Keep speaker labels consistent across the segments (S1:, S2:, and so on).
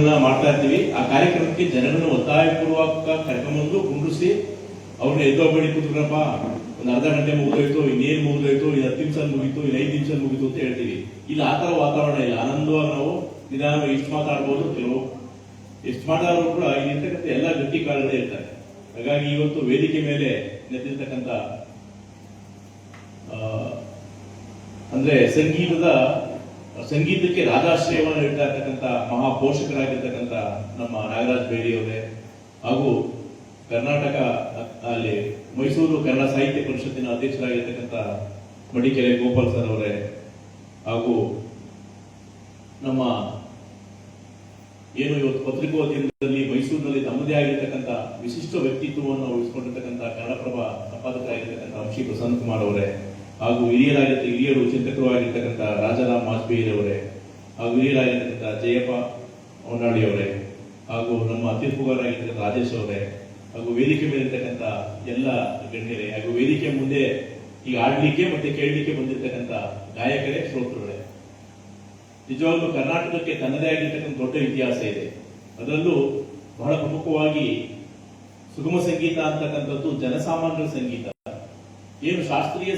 S1: ಕಾರ್ಯಕ್ರಮಗಳನ್ನ ಮಾಡ್ತಾ ಇರ್ತೀವಿ. ಆ ಕಾರ್ಯಕ್ರಮಕ್ಕೆ ಜನರನ್ನು ಒತ್ತಾಯಪೂರ್ವಕ ಕರ್ಕೊಂಡ್ಬಂದು ಕುಂಡ್ರಿಸಿ ಅವ್ರನ್ನ ಎದ್ದೊಬ್ಬಡಿ ಕೂತ್ಕೊಳಪ್ಪ, ಒಂದು ಅರ್ಧ ಗಂಟೆ ಮುಗಿದೋಯ್ತು, ಇನ್ನೇನು ಮುಗಿದೋಯ್ತು, ಇದು 10 ನಿಮಿಷ ಮುಗೀತು, ಇದು 5 ನಿಮಿಷ ಮುಗೀತು ಅಂತ ಹೇಳ್ತೀವಿ. ಇಲ್ಲಿ ಆ ತರ ವಾತಾವರಣ ಇಲ್ಲ. ಆನಂದವಾಗಿ ನಾವು ನಿಧಾನ ಎಷ್ಟು ಮಾತಾಡ್ಬೋದು, ಕೆಲವು ಎಷ್ಟು ಮಾತಾಡೋರು ಕೂಡ ಇಲ್ಲಿರ್ತಕ್ಕಂಥ ಎಲ್ಲ ಗಟ್ಟಿ ಕಾಲಗಳೇ ಇರ್ತಾರೆ. ಹಾಗಾಗಿ ಇವತ್ತು ವೇದಿಕೆ ಮೇಲೆ ನೆತ್ತಿರ್ತಕ್ಕಂಥ ಅಂದ್ರೆ ಸಂಗೀತಕ್ಕೆ ರಾಜಾಶ್ರಯವನ್ನು ನೀಡ್ತಾ ಇರ್ತಕ್ಕಂಥ ಮಹಾ ಪೋಷಕರಾಗಿರ್ತಕ್ಕಂಥ ನಮ್ಮ ನಾಗರಾಜ್ ಬೇಡಿ ಅವರೇ, ಹಾಗೂ ಕರ್ನಾಟಕ ಅಲ್ಲಿ ಮೈಸೂರು ಕನ್ನಡ ಸಾಹಿತ್ಯ ಪರಿಷತ್ತಿನ ಅಧ್ಯಕ್ಷರಾಗಿರ್ತಕ್ಕಂಥ ಮಡಿಕೆರೆ ಗೋಪಾಲ್ ಸರ್ ಅವರೇ, ಹಾಗೂ ನಮ್ಮ ಏನು ಇವತ್ತು ಪತ್ರಿಕೋದ್ಯಮದಲ್ಲಿ ಮೈಸೂರಿನಲ್ಲಿ ತಮ್ಮದೇ ಆಗಿರ್ತಕ್ಕಂಥ ವಿಶಿಷ್ಟ ವ್ಯಕ್ತಿತ್ವವನ್ನು ಉಳಿಸಿಕೊಂಡಿರ್ತಕ್ಕಂಥ ಕನ್ನಡಪ್ರಭ ಸಂಪಾದಕರಾಗಿರ್ತಕ್ಕಂಥ ಅಂಶಿ ಪ್ರಸನ್ನ ಕುಮಾರ್ ಅವರೇ, ಹಾಗೂ ಹಿರಿಯರು ಚಿಂತಕರು ಆಗಿರ್ತಕ್ಕಂಥ ರಾಜಾರಾಮ್ ವಾಜಪೇಯಿ ಅವರೇ, ಹಾಗೂ ಹಿರಿಯರಾಗಿರ್ತಕ್ಕಂಥ ಜಯಪ್ಪ ಹೊನ್ನಾಳಿ ಅವರೇ, ಹಾಗೂ ನಮ್ಮ ತೀರ್ಪುಗಾರರಾಗಿರ್ತಕ್ಕಂಥ ರಾಜೇಶ್ ಅವರೇ, ಹಾಗೂ ವೇದಿಕೆ ಮೇಲಿರ್ತಕ್ಕಂಥ ಎಲ್ಲ ಗಣ್ಯರೇ, ಹಾಗೂ ವೇದಿಕೆ ಮುಂದೆ ಈಗ ಆಡ್ಲಿಕ್ಕೆ ಮತ್ತೆ ಕೇಳಲಿಕ್ಕೆ ಬಂದಿರತಕ್ಕಂಥ ಗಾಯಕರೇ, ಶ್ರೋತೃಗಳೇ, ನಿಜವಾಗ್ಲೂ ಕರ್ನಾಟಕಕ್ಕೆ ತನ್ನದೇ ಆಗಿರ್ತಕ್ಕಂಥ ದೊಡ್ಡ ಇತಿಹಾಸ ಇದೆ. ಅದರಲ್ಲೂ ಬಹಳ ಪ್ರಮುಖವಾಗಿ ಸುಗಮ ಸಂಗೀತ ಅಂತಕ್ಕಂಥದ್ದು ಜನಸಾಮಾನ್ಯರ ಸಂಗೀತ. ಏನು ಶಾಸ್ತ್ರೀಯ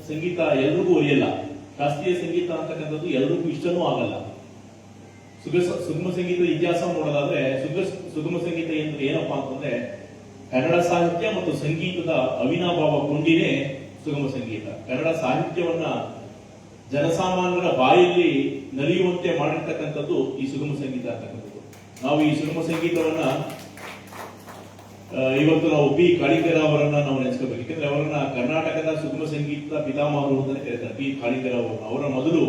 S1: ಸಂಗೀತ ಎಲ್ರಿಗೂ ಒಲಿಯಲ್ಲ. ಶಾಸ್ತ್ರೀಯ ಸಂಗೀತ ಅಂತಕ್ಕಂಥದ್ದು ಎಲ್ರಿಗೂ ಇಷ್ಟನೂ ಆಗಲ್ಲ. ಸುಗಮ ಸಂಗೀತದ ಇತಿಹಾಸ ನೋಡೋದಾದ್ರೆ ಸುಗಮ ಸಂಗೀತ ಏನಪ್ಪಾ ಅಂತಂದ್ರೆ ಕನ್ನಡ ಸಾಹಿತ್ಯ ಮತ್ತು ಸಂಗೀತದ ಅವಿನಾಭಾವ ಕೊಂಡಿನೇ ಸುಗಮ ಸಂಗೀತ. ಕನ್ನಡ ಸಾಹಿತ್ಯವನ್ನ ಜನಸಾಮಾನ್ಯರ ಬಾಯಲ್ಲಿ ನಲಿಯುವಂತೆ ಮಾಡಿರ್ತಕ್ಕಂಥದ್ದು ಈ ಸುಗಮ ಸಂಗೀತ ಅಂತಕ್ಕಂಥದ್ದು. ನಾವು ಈ ಸುಗಮ ಸಂಗೀತವನ್ನ ಇವತ್ತು ನಾವು ಪಿ ಕಾಳಿಂಗರ ಅವರನ್ನ ನಾವು ನೆನೆಸ್ಕೋಬೇಕು. ಯಾಕಂದ್ರೆ ಅವರನ್ನ ಕರ್ನಾಟಕದ ಸುಗಮ ಸಂಗೀತ ಪಿತಾಮಹರು ಅಂತಾನೆ ಕರೀತಾರೆ. ಪಿ ಕಾಳಿಂಗರ ಅವರ ಮೊದಲು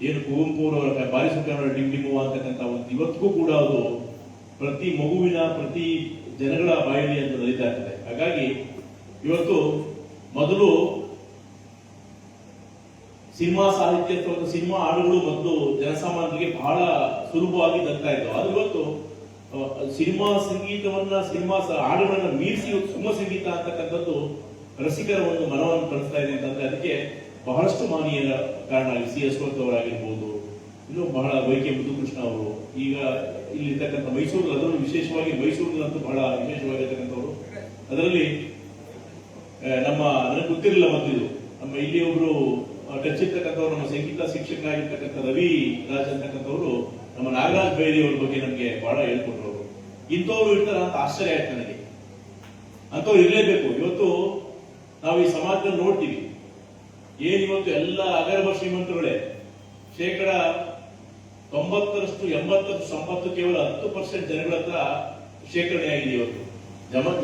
S1: ಏನು ಕುವೆಂಪು ಅವರ ಬಾರಿಸು ಕನ್ನಡ ಡಿಂಡಿಮುವ ಅಂತಕ್ಕಂಥ ಒಂದು ಇವತ್ತಿಗೂ ಕೂಡ ಅದು ಪ್ರತಿ ಮಗುವಿನ ಪ್ರತಿ ಜನಗಳ ಬಾಯಲ್ಲಿ ಅಂತ ನಡೀತಾ ಇರ್ತದೆ. ಹಾಗಾಗಿ ಇವತ್ತು ಮೊದಲು ಸಿನಿಮಾ ಸಾಹಿತ್ಯ ಅಥವಾ ಸಿನಿಮಾ ಹಾಡುಗಳು ಮೊದಲು ಜನಸಾಮಾನ್ಯರಿಗೆ ಬಹಳ ಸುಲಭವಾಗಿ ದಕ್ತಾ ಇದ್ದವು. ಆದ್ರೆ ಇವತ್ತು ಸಿನಿಮಾ ಸಂಗೀತವನ್ನ ಹಾಡುಗಳನ್ನ ಮೀರಿಸಿ ಸುಗಮ ಸಂಗೀತ ಅಂತಕ್ಕಂಥದ್ದು ರಸಿಕರ ಒಂದು ಮನವನ್ನು ಕಳಿಸ್ತಾ ಇದೆ ಅಂತಂದ್ರೆ ಅದಕ್ಕೆ ಬಹಳಷ್ಟು ಮಾನೀಯರ ಕಾರಣ. ಸಿ ಅಶ್ವಥ್ ಅವರಾಗಿರ್ಬೋದು, ಇನ್ನು ಬಹಳ ವೈಕೆ ಮುದ್ದುಕೃಷ್ಣ ಅವರು, ಈಗ ಇಲ್ಲಿರ್ತಕ್ಕಂಥ ಮೈಸೂರು, ಅದರಲ್ಲೂ ವಿಶೇಷವಾಗಿ ಮೈಸೂರಿನಂತೂ ಬಹಳ ವಿಶೇಷವಾಗಿರ್ತಕ್ಕಂಥವ್ರು. ಅದರಲ್ಲಿ ನನಗೆ ಗೊತ್ತಿರಲಿಲ್ಲ ಮೊದಲು, ನಮ್ಮ ಇಲ್ಲಿ ಒಬ್ರು ಟಚ್ ಇರ್ತಕ್ಕಂಥವ್ರು, ನಮ್ಮ ಸಂಗೀತ ಶಿಕ್ಷಕರಾಗಿರ್ತಕ್ಕಂಥ ರವಿ ರಾಜ್ ಅಂತಕ್ಕಂಥವ್ರು ನಮ್ಮ ನಾಗರಾಜ್ ಬೈರಿ ಅವ್ರ ಬಗ್ಗೆ ನಮ್ಗೆ ಬಹಳ ಹೇಳ್ಕೊಟ್ರು. ಅವರು ಇಂಥವ್ರು ಇರ್ತಾರ ಅಂತ ಆಶ್ಚರ್ಯ ಆಯ್ತು ನನಗೆ. ಅಂಥವ್ರು ಇರಲೇಬೇಕು. ಇವತ್ತು ನಾವು ಈ ಸಮಾಜದಲ್ಲಿ ನೋಡ್ತೀವಿ, ಏನಿವತ್ತು ಎಲ್ಲ ಅಗರ್ಭ ಶ್ರೀಮಂತರುಗಳೇ, 90% 80% ಸಂಪತ್ತು ಕೇವಲ 10% ಜನಗಳ ಹತ್ರ ಶೇಖರಣೆ ಆಗಿದೆ. ಇವತ್ತು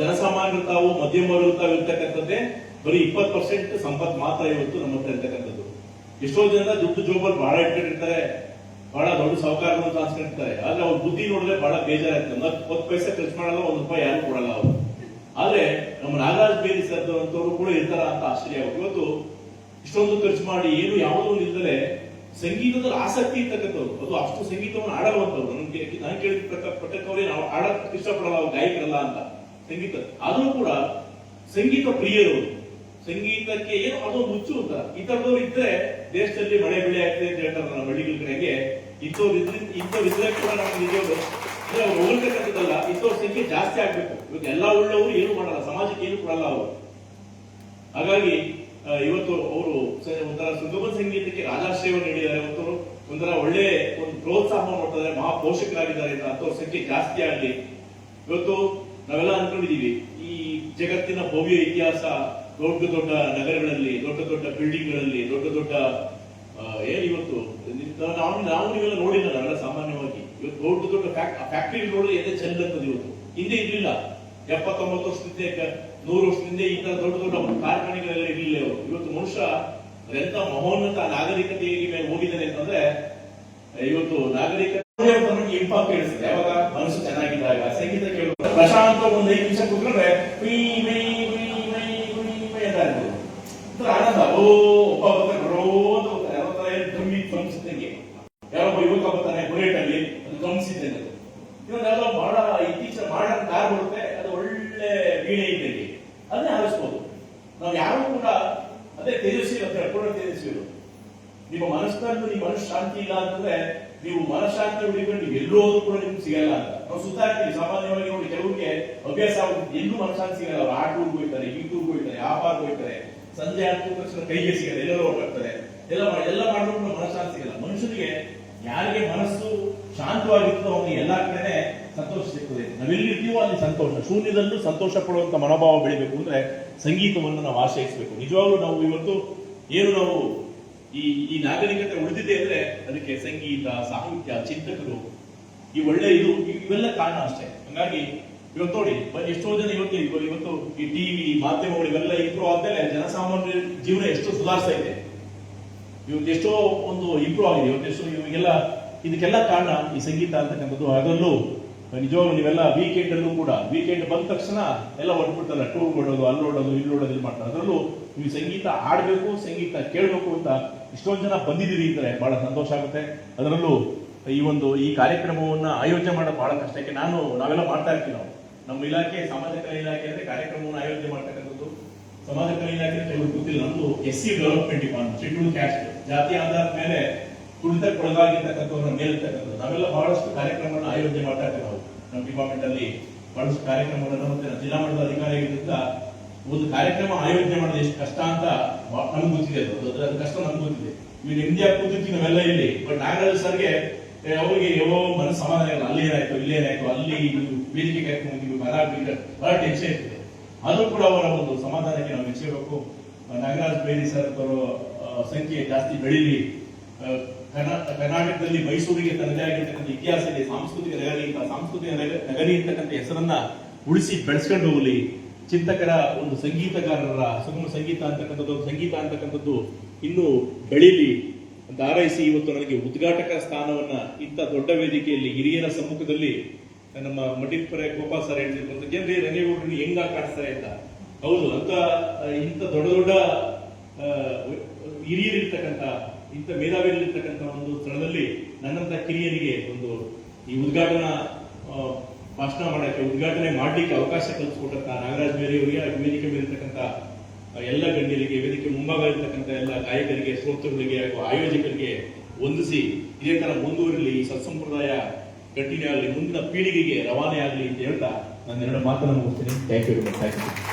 S1: ಜನಸಾಮಾನ್ಯರು ತಾವು ಮಧ್ಯಮ ವರ್ಗ ತಾವು ಇರ್ತಕ್ಕಂಥದ್ದೇ ಬರೀ 20% ಸಂಪತ್ತು ಮಾತ್ರ ಇವತ್ತು ನಮ್ಮ ಹತ್ರ ಇರ್ತಕ್ಕಂಥದ್ದು. ಎಷ್ಟೋ ಜನ ದುಡ್ಡು ಜೋಬಲ್ಲಿ ಬಹಳ ಇಟ್ಕೊಂಡಿರ್ತಾರೆ, ಬಹಳ ದೊಡ್ಡ ಸಾಹುಕಾರಗಳು ಕಾಣಿಸ್ಕೊಂಡಿರ್ತಾರೆ. ಆದ್ರೆ ಅವ್ರ ಬುದ್ಧಿ ನೋಡಿದ್ರೆ ಬಹಳ ಬೇಜಾರಾಗ್ತದೆ. 10 ಪೈಸೆ ಖರ್ಚು ಮಾಡಲ್ಲ, 1 ರೂಪಾಯಿ ಯಾರು ಕೊಡಲ್ಲ ಅವರು. ಆದ್ರೆ ನಮ್ಮ ನಾಗರಾಜ್ ಬೇರಿ ಸರ್ ಅಂತವ್ರು ಕೂಡ ಇರ್ತಾರ ಅಂತ ಆಶ್ಚರ್ಯ. ಇವತ್ತು ಇಷ್ಟೊಂದು ಖರ್ಚು ಮಾಡಿ ಏನು ಯಾವುದೋ ಇಲ್ಲದೆ ಸಂಗೀತದಲ್ಲಿ ಆಸಕ್ತಿ ಇರ್ತಕ್ಕಂಥವ್ರು, ಅದು ಅಷ್ಟು ಸಂಗೀತವನ್ನು ಆಡಲ್ವಂತವ್ರು. ನಾನು ಕೇಳಿದ ಪಟ್ಟಕ್ಕವರೇ ನಾವು ಆಡಕ್ ಇಷ್ಟಪಡಲ್ಲ, ಅವ್ರು ಗಾಯಕರಲ್ಲ ಅಂತ ಸಂಗೀತ. ಆದ್ರೂ ಕೂಡ ಸಂಗೀತ ಪ್ರಿಯರು, ಸಂಗೀತಕ್ಕೆ ಏನು ಅದೊಂದು ಹುಚ್ಚು ಅಂತ. ಈ ತರದವ್ರು ಇದ್ರೆ ದೇಶದಲ್ಲಿ ಮಳೆ ಬೆಳೆ ಆಗ್ತದೆ ಅಂತ ಹೇಳ್ತಾರೆ ನಮ್ಮ ಹಳ್ಳಿಗಳ ಕಡೆಗೆ. ಇಂಥವ್ರಿದ್ರೆ ಕೂಡ ನಮ್ಗೆ ನಿಜವಾಗ್ಲೂ ಅವ್ರು ಹೋಗ್ತಕ್ಕಂಥದ್ದಲ್ಲ, ಇಂಥವ್ರ ಸಂಖ್ಯೆ ಜಾಸ್ತಿ ಆಗ್ಬೇಕು. ಇವಾಗ ಎಲ್ಲ ಒಳ್ಳೆಯವರು ಏನು ಮಾಡಲ್ಲ, ಸಮಾಜಕ್ಕೆ ಏನು ಕೊಡಲ್ಲ ಅವರು. ಹಾಗಾಗಿ ಇವತ್ತು ಅವರು ಒಂಥರ ಸುಗಮ ಸಂಗೀತಕ್ಕೆ ರಾಜಾಶ್ರಯವನ್ನು ನೀಡಿದ್ದಾರೆ. ಇವತ್ತು ಒಂಥರ ಒಳ್ಳೆ ಒಂದು ಪ್ರೋತ್ಸಾಹ ಮಾಡ್ತಾರೆ, ಮಹಾ ಪೋಷಕರಾಗಿದ್ದಾರೆ ಅಂತ. ಅಂಥವ್ರ ಸಂಖ್ಯೆ ಜಾಸ್ತಿ ಆಗಲಿ. ಇವತ್ತು ನಾವೆಲ್ಲ ಅನ್ಕೊಂಡಿದೀವಿ ಈ ಜಗತ್ತಿನ ಭವ್ಯ ಇತಿಹಾಸ, ದೊಡ್ಡ ದೊಡ್ಡ ನಗರಗಳಲ್ಲಿ, ದೊಡ್ಡ ದೊಡ್ಡ ಬಿಲ್ಡಿಂಗ್ಗಳಲ್ಲಿ, ದೊಡ್ಡ ದೊಡ್ಡ ಇವತ್ತು ನಾವು ನೀವೆಲ್ಲ ನೋಡಿಲ್ಲ. ನಾವೆಲ್ಲ ಸಾಮಾನ್ಯವಾಗಿ ಇವತ್ತು ದೊಡ್ಡ ದೊಡ್ಡ ಫ್ಯಾಕ್ಟರಿ ನೋಡಿದ್ರೆ ಎದೆ ಚೆಂದ ಅಂತದ್ದು. ಇವತ್ತು ಹಿಂದೆ ಇರ್ಲಿಲ್ಲ. 70-90 ವರ್ಷದಿಂದ 100 ವರ್ಷದಿಂದ ಈ ತರ ದೊಡ್ಡ ದೊಡ್ಡ ಕಾರ್ಖಾನೆಗಳೆಲ್ಲ ಇರಲಿಲ್ಲ. ಇವತ್ತು ಮನುಷ್ಯ ಎಂತ ಮಹೋನ್ನತ ನಾಗರಿಕತೆಗೆ ಮೇಲೆ ಹೋಗಿದ್ದಾನೆ ಅಂತಂದ್ರೆ ಇವತ್ತು ನಾಗರಿಕತೆ ಇಂಪಾಗ ಕೇಳಿಸ್ತದೆ. ಯಾವಾಗ ಮನಸ್ಸು ಚೆನ್ನಾಗಿದ್ದಾಗ ಸಂಗೀತ ಕೇಳುವ ಪ್ರಶಾಂತ ಒಂದು 5 ನಿಮಿಷ ಕೂತ್ಕೊಂಡ್ರೆ ಆನಂದ. ಒಬ್ಬ ಬರ್ತಾನೆ ಧ್ವನಿಗೆ, ಯಾರೊಬ್ಬ ಯುವಕ ಬರ್ತಾನೆ ಬುಲೆಟಲ್ಲಿ, ಅದು ಗಮನಿಸಿದ್ದೇನೆ. ಇವನ್ನೆಲ್ಲ ಬಹಳ ಇತ್ತೀಚಿನ ಮಾಡರ್ನ್ ಕಾರ್ ಬರುತ್ತೆ, ಅದು ಒಳ್ಳೆ ವೀಣೆ ಇದ್ದಂಗೆ, ಅದನ್ನೇ ಆರಿಸ್ಬೋದು. ನಾವು ಯಾರು ಕೂಡ ಅದೇ ತೇಜಸ್ವಿ ಅಂತ ಹೇಳ್ಕೊಂಡು ತೇಜಸ್ವಿರು. ನಿಮ್ಮ ಮನಸ್ಸಿನಲ್ಲಿ ನಿಮ್ಮ ಮನಸ್ಸು ಶಾಂತಿ ಇಲ್ಲ ಅಂತಂದ್ರೆ ನೀವು ಮನಃಶಾಂತಿ ಹುಡುಕೊಂಡು ಎಲ್ಲೋ ಕೂಡ ನಿಮ್ಗೆ ಸಿಗಲ್ಲ ಅಂತ ನಾವು ಸುತ್ತಾಡ್ತೀವಿ. ಸಾಮಾನ್ಯವಾಗಿ ನೋಡಿ ಕೆಲವರಿಗೆ ಅಭ್ಯಾಸ ಆಗುತ್ತೆ, ಎಲ್ಲೂ ಮನಃಶಾಂತಿ ಸಿಗಲ್ಲ. ಅವ್ರು ಆಟೂರ್ಗೆ ಹೋಗ್ತಾರೆ, ಗೀಟೂರ್ಗೆ ಹೋಗ್ತಾರೆ, ವ್ಯಾಪಾರಕ್ಕೆ ಹೋಗ್ತಾರೆ, ಸಂಜೆ ಆದ ತಕ್ಷಣ ಕೈಗೆ ಸಿಗಲ್ಲ, ಎಲ್ಲರೂ ಹೊರಟಾಗ್ತಾರೆ, ಎಲ್ಲ ಮಾಡಿದ್ರು ಮನಃಶಾಂತಿ ಸಿಗಲ್ಲ. ಮನುಷ್ಯನಿಗೆ ಯಾರಿಗೆ ಮನಸ್ಸು ಶಾಂತವಾಗಿರ್ತದೋ ಅವನಿಗೆ ಎಲ್ಲಾ ಕಡೆ ಸಂತೋಷ ಸಿಗ್ತದೆ. ನಾವೆಲ್ಲಿರ್ತೀವೋ ಅಲ್ಲಿ ಸಂತೋಷ, ಶೂನ್ಯದಲ್ಲೂ ಸಂತೋಷ ಪಡುವಂತ ಮನೋಭಾವ ಬೆಳಿಬೇಕು ಅಂದ್ರೆ ಸಂಗೀತವನ್ನು ನಾವು ಆಶ್ರಯಿಸಬೇಕು. ನಿಜವಾಗ್ಲೂ ನಾವು ಇವತ್ತು ಏನು ನಾವು ಈ ನಾಗರಿಕತೆ ಉಳಿದಿದೆ ಅಂದ್ರೆ ಅದಕ್ಕೆ ಸಂಗೀತ, ಸಾಹಿತ್ಯ, ಚಿಂತಕರು, ಈ ಒಳ್ಳೆ ಇವೆಲ್ಲ ಕಾರಣ ಅಷ್ಟೇ. ಹಾಗಾಗಿ ಇವತ್ತು ನೋಡಿ ಎಷ್ಟೋ ಜನ ಇವತ್ತು ಈ ಟಿವಿ ಮಾಧ್ಯಮಗಳು ಇವೆಲ್ಲ ಇಂಪ್ರೂವ್ ಆದ್ಮೇಲೆ ಜನಸಾಮಾನ್ಯರ ಜೀವನ ಎಷ್ಟೋ ಸುಧಾರಿಸ್ತಾ ಇದೆ. ಇವತ್ತು ಎಷ್ಟೋ ಒಂದು ಇಂಪ್ರೂವ್ ಆಗಿದೆ. ಇವತ್ತೆಷ್ಟೋ ಇವಾಗೆಲ್ಲ ಇದಕ್ಕೆಲ್ಲ ಕಾರಣ ಈ ಸಂಗೀತ ಅಂತಕ್ಕಂಥದ್ದು. ಅದರಲ್ಲೂ ನಿಜವಾಗ್ಲೂ ನೀವೆಲ್ಲ ವೀಕೆಂಡ್ ಅಲ್ಲೂ ಕೂಡ ವೀಕೆಂಡ್ ಬಂದ ತಕ್ಷಣ ಎಲ್ಲ ಹೊರಟ್ಬಿಡ್ತಲ್ಲ, ಟೂರ್ ಮಾಡೋದು, ಅಲ್ಲಿ ನೋಡೋದು, ಇಲ್ಲಿ ನೋಡೋದು, ಇಲ್ಲಿ ಮಾಡ್ತಾರೆ. ಅದರಲ್ಲೂ ನೀವು ಸಂಗೀತ ಆಡ್ಬೇಕು, ಸಂಗೀತ ಕೇಳಬೇಕು ಅಂತ ಇಷ್ಟೊಂದು ಜನ ಬಂದಿದ್ದೀರಿ ಅಂದ್ರೆ ಬಹಳ ಸಂತೋಷ ಆಗುತ್ತೆ. ಅದರಲ್ಲೂ ಈ ಕಾರ್ಯಕ್ರಮವನ್ನ ಆಯೋಜನೆ ಮಾಡೋದು ಬಹಳ ಕಷ್ಟಕ್ಕೆ ನಾವೆಲ್ಲ ಮಾಡ್ತಾ ಇರ್ತೀವಿ. ನಾವು ನಮ್ಮ ಇಲಾಖೆ ಸಮಾಜ ಕಲ್ಯಾಣ ಇಲಾಖೆ ಅಂದ್ರೆ ಕಾರ್ಯಕ್ರಮವನ್ನು ಆಯೋಜನೆ ಮಾಡ್ತಕ್ಕಂಥದ್ದು. ಸಮಾಜ ಕಲ್ಯಾಣ ಇಲಾಖೆ ಅಂತ ಗೊತ್ತಿಲ್ಲ, ನಮ್ದು SC development department, schedule caste, ಜಾತಿ ಆಧಾರದ ಮೇಲೆ ತುಳಿತಕ್ಕೊಳಗಾಗಿರ್ತಕ್ಕಂಥವ್ರನ್ನ ಮೇಲಿರ್ತಕ್ಕಂಥದ್ದು. ನಾವೆಲ್ಲ ಬಹಳಷ್ಟು ಕಾರ್ಯಕ್ರಮವನ್ನು ಆಯೋಜನೆ ಮಾಡ್ತಾ ಇರ್ತೀವಿ. ನಾವು ನಮ್ಮ ಡಿಪಾರ್ಟ್ಮೆಂಟ್ ಅಲ್ಲಿ ಬಹಳಷ್ಟು ಕಾರ್ಯಕ್ರಮಗಳನ್ನು ಮತ್ತೆ ಜಿಲ್ಲಾ ಮಟ್ಟದ ಅಧಿಕಾರಿಗಳಿಂದ ಒಂದು ಕಾರ್ಯಕ್ರಮ ಆಯೋಜನೆ ಮಾಡೋದು ಎಷ್ಟು ಕಷ್ಟ ಅಂತ ನಮ್ಗೆ ಗೊತ್ತಿದೆ. ಅದು ಕಷ್ಟ ನಮ್ಗೆ ಗೊತ್ತಿದೆ. ಈಗ ನೆಮ್ಮದಿಯಾಗಿ ಕೂತಿರ್ತೀವಿ ನಾವೆಲ್ಲ ಇಲ್ಲಿ. ಬಟ್ ನಾಗರಾಜ್ ಸರ್ಗೆ ಅವ್ರಿಗೆ ಮನಸ್ಸು ಸಮಾಧಾನ ಇಲ್ಲ, ಅಲ್ಲೇನಾಯ್ತು ಇಲ್ಲೇನಾಯ್ತು, ಅಲ್ಲಿ ವೇದಿಕೆ ಕಾರ್ಯಕ್ರಮ ಬಹಳ ಟೆನ್ಷನ್ ಇರ್ತದೆ. ಅದು ಕೂಡ ಅವರ ಒಂದು ಸಮಾಧಾನಕ್ಕೆ ನಾವು ಮೆಚ್ಚಬೇಕು. ನಾಗರಾಜ್ ಬೇರಿ ಸರ್ ಅವರ ಸಂಖ್ಯೆ ಜಾಸ್ತಿ ಬೆಳೀಲಿ. ಕರ್ನಾಟಕದಲ್ಲಿ ಮೈಸೂರಿಗೆ ತನ್ನದೇ ಆಗಿರ್ತಕ್ಕಂಥ ಇತಿಹಾಸ ಇದೆ, ಸಾಂಸ್ಕೃತಿಕ ನಗರಿ ಅಂತಕ್ಕಂಥ ಹೆಸರನ್ನ ಉಳಿಸಿ ಬೆಳೆಸ್ಕೊಂಡು ಹೋಗಲಿ. ಚಿಂತಕರ ಒಂದು ಸಂಗೀತಗಾರರ ಸುಗಮ ಸಂಗೀತ ಅಂತಕ್ಕಂಥದ್ದು ಇನ್ನೂ ಬೆಳೀಲಿ ಅಂತ ಹಾರೈಸಿ ಇವತ್ತು ನನಗೆ ಉದ್ಘಾಟಕ ಸ್ಥಾನವನ್ನ ಇಂಥ ದೊಡ್ಡ ವೇದಿಕೆಯಲ್ಲಿ ಹಿರಿಯರ ಸಮ್ಮುಖದಲ್ಲಿ ನಮ್ಮ ಮಠಿಪುರ ಗೋಪಾಲ್ ಸರ್ ಹೇಳ್ತಿದ್ರು, ಜನರೇ ರಂಗೇಗೌಡರನ್ನು ಹೆಂಗ ಕಾಣಿಸ್ತಾರೆ ಅಂತ. ಹೌದು, ಇಂಥ ದೊಡ್ಡ ಹಿರಿಯರಿರ್ತಕ್ಕಂಥ, ಇಂಥ ಮೇಧಾವಿಗಳಿರ್ತಕ್ಕಂಥ ಒಂದು ಸ್ಥಳದಲ್ಲಿ ನನ್ನಂತ ಕಿರಿಯರಿಗೆ ಒಂದು ಈ ಉದ್ಘಾಟನಾ ಭಾಷಣ ಮಾಡಕ್ಕೆ, ಉದ್ಘಾಟನೆ ಮಾಡ್ಲಿಕ್ಕೆ ಅವಕಾಶ ಕಲ್ಪಿಸಿಕೊಟ್ಟಂತ ನಾಗರಾಜ್ ಬೇರೆಯವರಿಗೆ, ವೇದಿಕೆ ಮೇಲಿರ್ತಕ್ಕಂಥ ಎಲ್ಲ ಗಣ್ಯರಿಗೆ, ವೇದಿಕೆ ಮುಂಭಾಗ ಇರ್ತಕ್ಕಂಥ ಎಲ್ಲ ಗಾಯಕರಿಗೆ, ಶ್ರೋತೃಗಳಿಗೆ ಹಾಗೂ ಆಯೋಜಕರಿಗೆ ವಂದಿಸಿ ಇದೇ ತರ ಮುಂದುವರಿಲಿ, ಈ ಸತ್ಸಂಪ್ರದಾಯ ಕಂಟಿನ್ಯೂ ಆಗಲಿ, ಮುಂದಿನ ಪೀಳಿಗೆಗೆ ರವಾನೆ ಆಗಲಿ ಅಂತ ಹೇಳ್ತಾ ನಾನು ಎರಡು ಮಾತನ್ನು ಮುಗಿಸ್ತೀನಿ. Thank you.